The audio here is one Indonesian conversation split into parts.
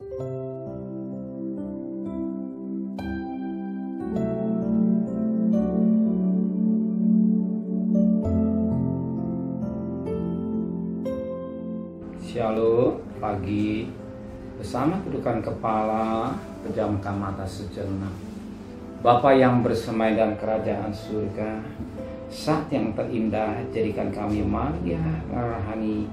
Shalom pagi, bersama kedudukan kepala, pejamkan mata sejenak. Bapa yang bersemai dalam kerajaan surga, saat yang terindah jadikan kami Maria rohani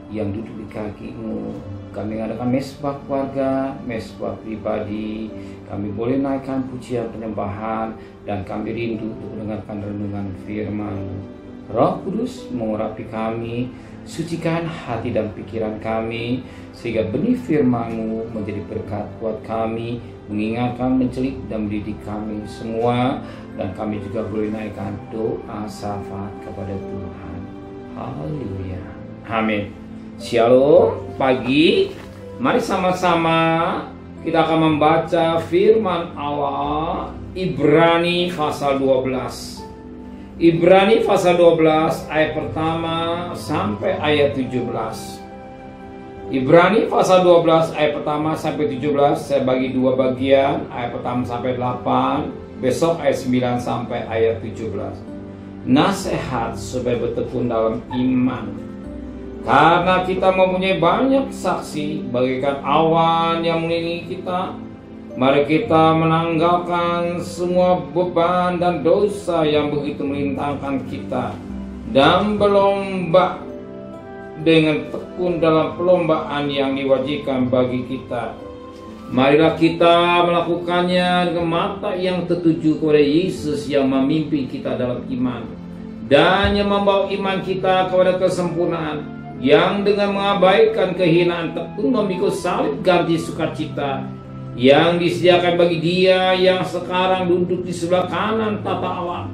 yang duduk di kaki-Mu. Kami mengadakan mesbah keluarga, mesbah pribadi. Kami boleh naikkan pujian penyembahan, dan kami rindu untuk mendengarkan renungan firman. Roh Kudus mengurapi kami, sucikan hati dan pikiran kami, sehingga benih firman-Mu menjadi berkat buat kami, mengingatkan, mencelik, dan mendidik kami semua. Dan kami juga boleh naikkan doa syafaat kepada Tuhan. Haleluya. Amin. Shalom pagi. Mari sama-sama kita akan membaca firman Allah Ibrani pasal 12. Ibrani pasal 12 ayat pertama sampai ayat 17. Ibrani pasal 12 ayat pertama sampai 17 saya bagi dua bagian, ayat pertama sampai 8, besok ayat 9 sampai ayat 17. Nasihat supaya bertekun dalam iman. Karena kita mempunyai banyak saksi bagaikan awan yang mengelilingi kita, mari kita menanggalkan semua beban dan dosa yang begitu melintangkan kita, dan berlomba dengan tekun dalam perlombaan yang diwajibkan bagi kita. Marilah kita melakukannya dengan mata yang tertuju kepada Yesus yang memimpin kita dalam iman, dan yang membawa iman kita kepada kesempurnaan, yang dengan mengabaikan kehinaan tekun memikul salib ganti sukacita yang disediakan bagi Dia yang sekarang duduk di sebelah kanan tata Allah.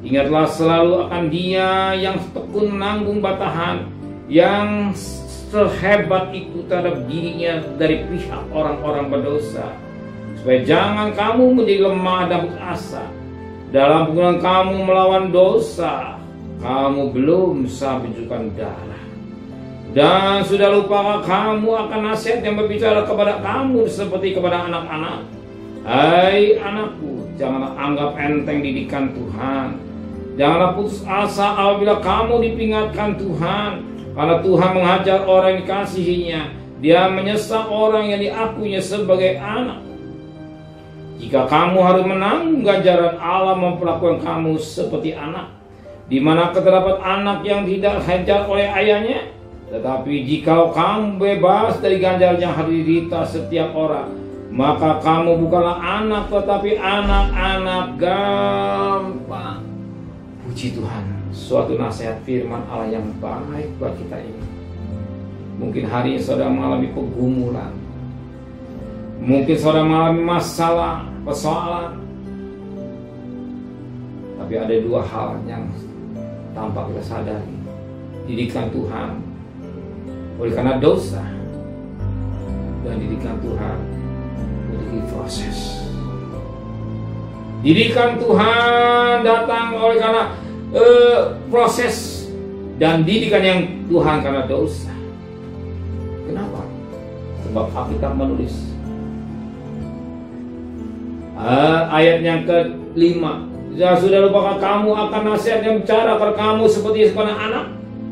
Ingatlah selalu akan Dia yang tekun menanggung batahan yang terhebat itu terhadap dirinya dari pihak orang-orang berdosa, supaya jangan kamu menjadi lemah dan berasa dalam pergumulan kamu melawan dosa. Kamu belum sampai menunjukkan darah, dan sudah lupakah kamu akan nasihat yang berbicara kepada kamu seperti kepada anak-anak? Hai anakku, janganlah anggap enteng didikan Tuhan. Janganlah putus asa apabila kamu diperingatkan Tuhan, karena Tuhan menghajar orang yang dikasihinya. Dia menyesal orang yang diakuinya sebagai anak. Jika kamu harus menanggung ganjaran, Allah memperlakukan kamu seperti anak, di mana terdapat anak yang tidak dihajar oleh ayahnya. Tetapi jika kamu bebas dari ganjaran yang harus diderita setiap orang, maka kamu bukanlah anak, tetapi anak-anak gampang. Puji Tuhan, suatu nasihat firman Allah yang baik buat kita ini. Mungkin hari ini saudara mengalami pergumulan, mungkin saudara mengalami masalah, persoalan, tapi ada dua hal yang tanpa kita sadari. Didikan Tuhan oleh karena dosa, dan didikan Tuhan untuk proses. Didikan Tuhan datang oleh karena proses, dan didikan yang Tuhan karena dosa. Kenapa? Sebab Alkitab menulis ayat yang ke-5, "Ya sudah lupakah kamu akan nasihat yang bicara kepada kamu seperti kepada anak?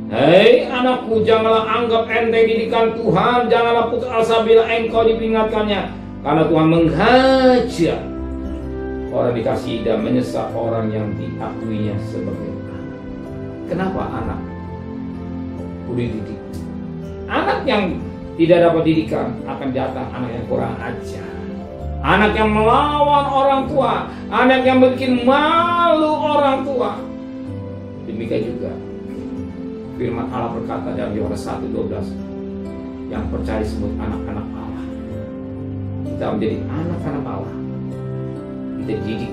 Hei anakku, janganlah anggap enteng didikan Tuhan, janganlah putus asa bila engkau diperingatkannya, karena Tuhan menghajar orang dikasihi dan menyesal orang yang diakuinya sebagai anak." Kenapa anak perlu dididik? Anak yang tidak dapat didikan akan datang anak yang kurang ajar, anak yang melawan orang tua, anak yang bikin malu orang tua. Demikian juga firman Allah berkata dalam Yohanes 1:12, yang percaya disebut anak-anak Allah. Kita menjadi anak-anak Allah. Kita didik,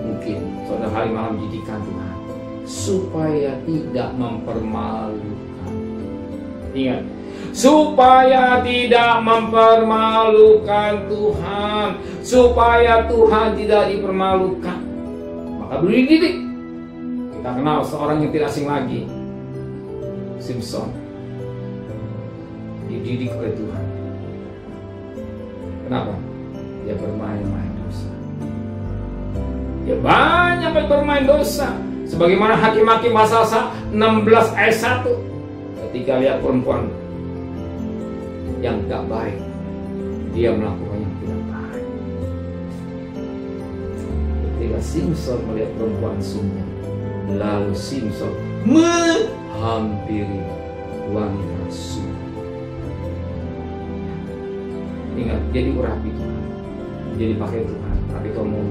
mungkin saudara hari malam didikan Tuhan, supaya tidak mempermalukan. Ingat, supaya tidak mempermalukan Tuhan, supaya Tuhan tidak dipermalukan. Maka perlu dididik. Kita kenal seorang yang tidak asing lagi, Simpson. Dididik oleh Tuhan. Kenapa? Dia bermain-main dosa. Dia banyak bermain dosa. Sebagaimana Hakim-Hakim pasal 16 ayat 1. Ketika lihat perempuan yang gak baik, dia melakukan yang tidak baik. Ketika Simson melihat perempuan sumber, lalu Simson menghampiri wanita sumber. Ingat, jadi urapi Tuhan, jadi pakai Tuhan, tapi kau mau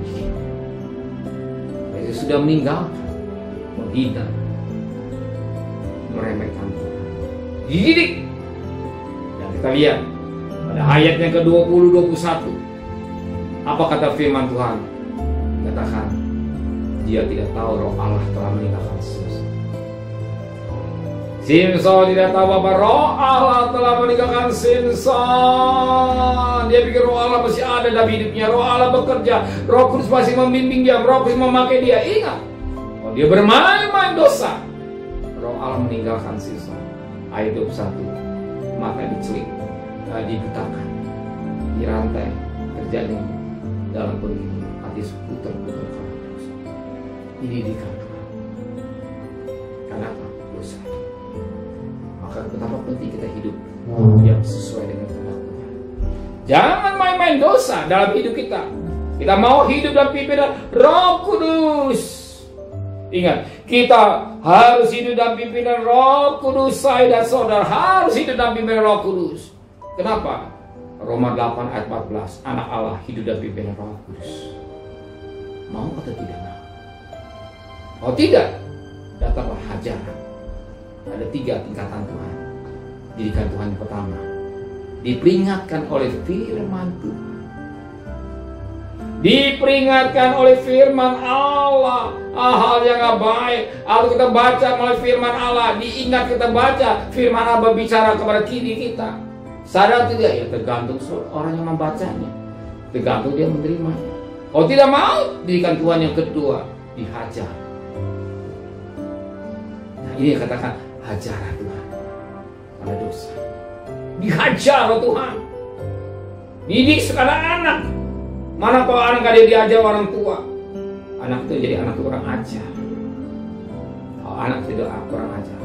Yesus sudah meninggalkan, menghina, meremehkan Tuhan, dididik. Dan kita lihat pada ayat yang ke-20-21, apa kata firman Tuhan? Katakan, dia tidak tahu roh Allah telah meninggalkan Simson. Simson tidak tahu bahwa roh Allah telah meninggalkan Simson. Dia pikir roh Allah masih ada dalam hidupnya. Roh Allah bekerja. Roh Kudus masih membimbing dia. Roh Kudus memakai dia. Ingat, kalau dia bermain-main dosa, roh Allah meninggalkan Simson. Ayat 21, maka dicelik, dibutakan, dirantai, terjadi dalam begini, hati putar-putar karena dosa. Ini dikatakan. Kenapa? Dosa. Maka betapa penting kita hidup yang sesuai dengan kehendak Tuhan. Jangan main-main dosa dalam hidup kita. Kita mau hidup dalam pimpinan Roh Kudus. Ingat, kita harus hidup dalam pimpinan Roh Kudus. Saya dan saudara harus hidup dalam pimpinan Roh Kudus. Kenapa? Roma 8 ayat 14, anak Allah hidup dalam pimpinan Roh Kudus. Mau atau tidak mau? Kalau tidak, datanglah hajaran. Ada 3 tingkatan Tuhan. Didikan Tuhan yang pertama, diperingatkan oleh firman Tuhan. Diperingatkan oleh firman Allah hal yang gak baik, atau kita baca melalui firman Allah. Diingat kita baca firman Allah berbicara kepada diri kita. Sadar tidak? Ya tergantung orang yang membacanya, tergantung dia menerimanya. Kalau tidak mau, didikan Tuhan yang kedua, dihajar. Nah, ini katakan hajarlah Tuhan karena dosa. Dihajar oleh Tuhan. Didik sekarang anak. Mana kalau anak gak diajar orang tua, anak itu jadi anak kurang ajar. Kalau anak tidak kurang ajar,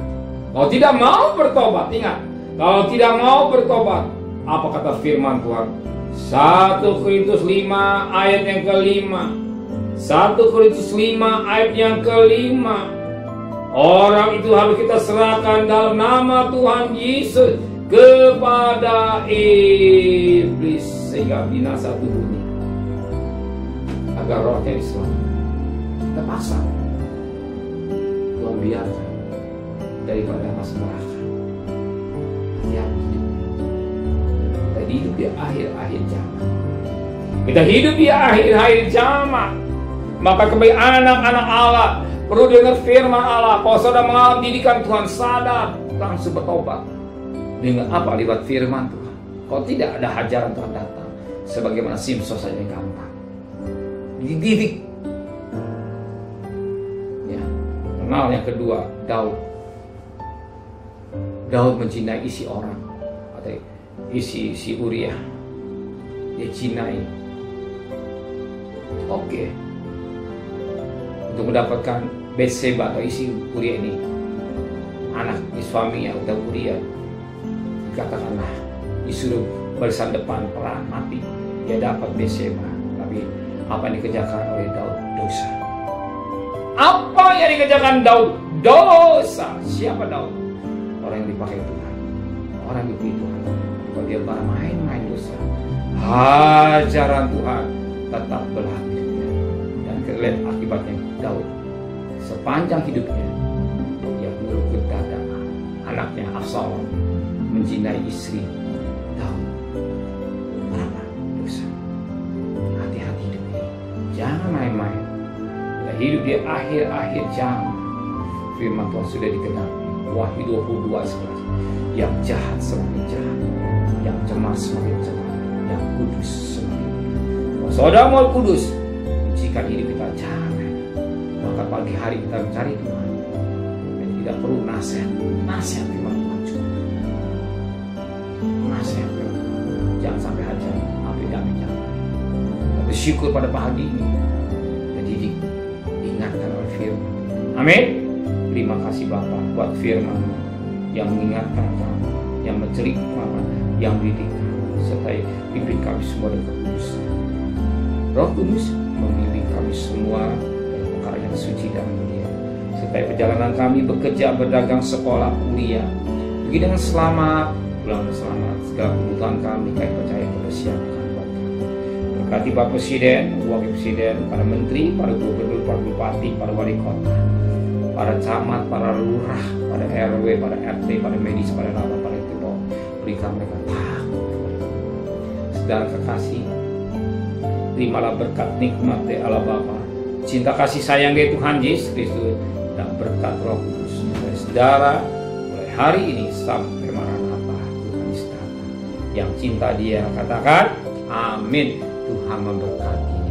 kalau tidak mau bertobat, ingat, kalau tidak mau bertobat, apa kata firman Tuhan? 1 Korintus 5 ayat yang ke-5. 1 Korintus 5 ayat yang ke-5. Orang itu harus kita serahkan dalam nama Tuhan Yesus kepada iblis sehingga binasa tubuhnya, agar rohnya diselamatkan. Kita pasang Tuhan biarkan daripada masuk neraka. Ya, kita hidup di akhir-akhir zaman. Kita hidup di akhir-akhir zaman. Maka kembali anak-anak Allah perlu dengar firman Allah. Kalau saudara mengalami didikan Tuhan, sadar, langsung bertobat. Dengan apa? Lewat firman Tuhan. Kalau tidak, ada hajaran Tuhan datang. Sebagaimana Simson saja yang gampang. Dididik. Ya. Kenal yang kedua, Daud. Daud mencintai isi orang, atau isi Uriah. Dia cintai. Oke. Untuk mendapatkan Betseba atau isi Uriah ini, anak suaminya atau Uriah, katakanlah disuruh barisan depan perang mati, dia dapat Betseba. Tapi apa yang dikerjakan oleh Daud? Dosa. Apa yang dikerjakan Daud? Dosa. Siapa Daud? Orang yang dipakai Tuhan, orang yang dipilih Tuhan. Kalau dia bermain-main dosa, hajaran Tuhan tetap berlaku. Dan kita lihat akibatnya Daud sepanjang hidupnya, dia buruk kedadak. Anaknya Absalom menzinai istri Daud. Kenapa? Dosa. Hati-hati hidup ini, jangan main-main. Kita hidup di akhir-akhir zaman. Firman Tuhan sudah digenapi. Wahyu 22:11. Yang jahat semakin jahat, yang cemas semakin cemas, yang kudus semakin kudus. Kalau saudara mau kudus, jika hidup kita jangan, maka pagi hari kita mencari Tuhan dan tidak perlu nasihat firman Tuhan cukup. Nasihat firman Tuhan, jangan sampai hajar, tapi tidak bersyukur pada pagi ini. Jadi diingatkan oleh firman. Amin. Terima kasih Bapa buat firman yang mengingatkan kami, yang mencelik kami, yang mendidik kami, serta pimpin kami semua dengan kekudusan. Roh Kudus membimbing kami semua dalam perkara yang suci dan mulia. Serta perjalanan kami bekerja, berdagang, sekolah, kuliah, pergi dengan selamat, pulang dengan selamat. Segala kebutuhan kami kami percaya kita siapkan buat kami. Berkati Pak Presiden, Wakil Presiden, para Menteri, para Gubernur, para Bupati, para Wali Kota, para camat, para lurah, para RW, para RT, para medis, para napi, para itu, berikan mereka takut. Saudara kekasih, terimalah berkat nikmat dari Allah Bapa, cinta kasih sayang dari Tuhan Yesus Kristus, dan berkat Roh Kudus dari saudara mulai hari ini sampai Maranatha Tuhan Yesus datang. Yang cinta Dia katakan, amin. Tuhan memberkati.